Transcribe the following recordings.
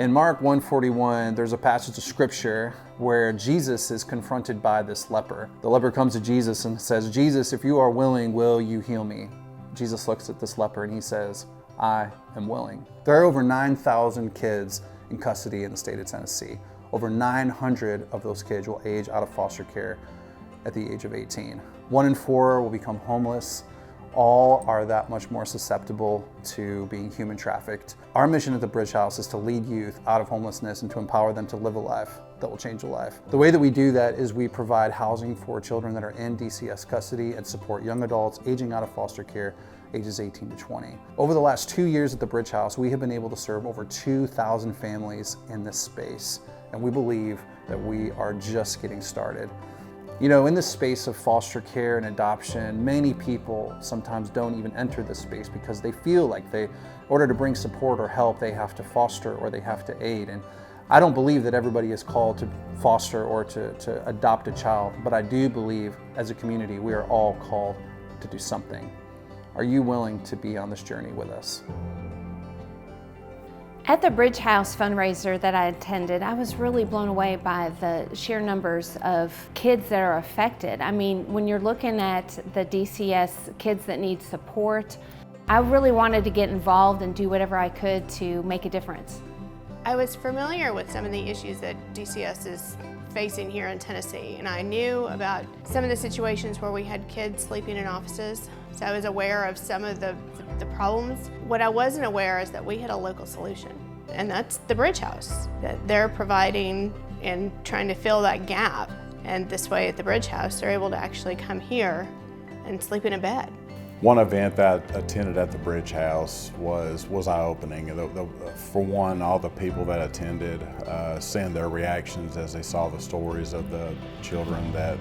In Mark 1:41, there's a passage of scripture where Jesus is confronted by this leper. The leper comes to Jesus and says, "Jesus, if you are willing, will you heal me?" Jesus looks at this leper and he says, "I am willing." There are over 9,000 kids in custody in the state of Tennessee. Over 900 of those kids will age out of foster care at the age of 18. 1 in 4 will become homeless. All are that much more susceptible to being human trafficked. Our mission at the Bridge House is to lead youth out of homelessness and to empower them to live a life that will change their life. The way that we do that is we provide housing for children that are in DCS custody and support young adults aging out of foster care ages 18 to 20. Over the last 2 years at the Bridge House, we have been able to serve over 2,000 families in this space, and we believe that we are just getting started. You know, in this space of foster care and adoption, many people sometimes don't even enter this space because they feel like in order to bring support or help, they have to foster or they have to aid. And I don't believe that everybody is called to foster or to adopt a child, but I do believe as a community, we are all called to do something. Are you willing to be on this journey with us? At the Bridge House fundraiser that I attended, I was really blown away by the sheer numbers of kids that are affected. I mean, when you're looking at the DCS kids that need support, I really wanted to get involved and do whatever I could to make a difference. I was familiar with some of the issues that DCS is facing here in Tennessee, and I knew about some of the situations where we had kids sleeping in offices, so I was aware of some of the problems. What I wasn't aware is that we had a local solution, and that's the Bridge House, that they're providing and trying to fill that gap. And this way at the Bridge House, they're able to actually come here and sleep in a bed. One event that I attended at the Bridge House was eye-opening. For one, all the people that attended, seeing their reactions as they saw the stories of the children that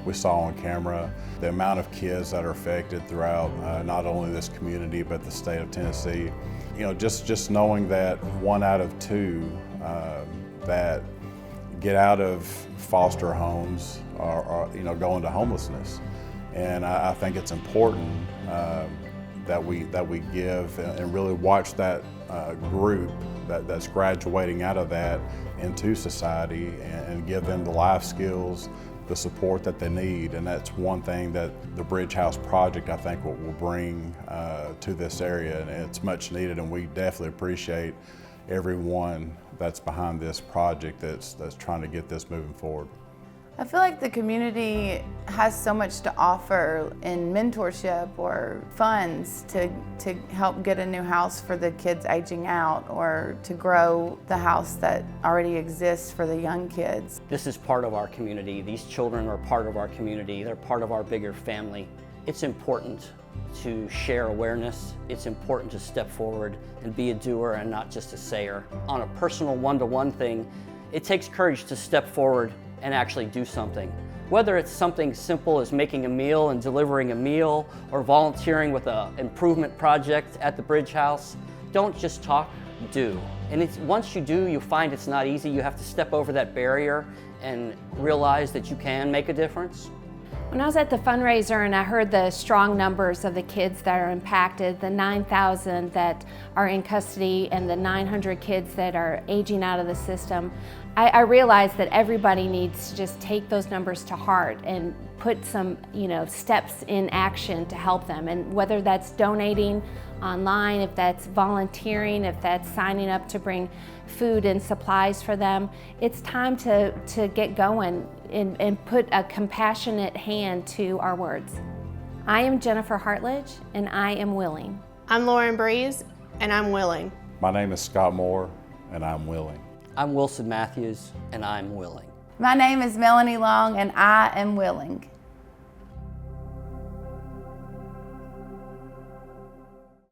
we saw on camera, the amount of kids that are affected throughout not only this community but the state of Tennessee. You know, just knowing that 1 out of 2 that get out of foster homes are go into homelessness. And I think it's important that we give and really watch that group that's graduating out of that into society and give them the life skills, the support that they need. And that's one thing that the Bridge House project, I think, will bring to this area. And it's much needed, and we definitely appreciate everyone that's behind this project that's trying to get this moving forward. I feel like the community has so much to offer in mentorship or funds to help get a new house for the kids aging out, or to grow the house that already exists for the young kids. This is part of our community. These children are part of our community. They're part of our bigger family. It's important to share awareness. It's important to step forward and be a doer and not just a sayer. On a personal one-to-one thing, it takes courage to step forward and actually do something. Whether it's something simple as making a meal and delivering a meal, or volunteering with an improvement project at the Bridge House, don't just talk, do. And once you do, you find it's not easy. You have to step over that barrier and realize that you can make a difference. When I was at the fundraiser and I heard the strong numbers of the kids that are impacted, the 9,000 that are in custody and the 900 kids that are aging out of the system, I realized that everybody needs to just take those numbers to heart and put some, steps in action to help them. And whether that's donating online, if that's volunteering, if that's signing up to bring food and supplies for them, it's time to get going and put a compassionate hand to our words. I am Jennifer Hartledge, and I am willing. I'm Lauren Breeze, and I'm willing. My name is Scott Moore, and I'm willing. I'm Wilson Matthews, and I'm willing. My name is Melanie Long, and I am willing.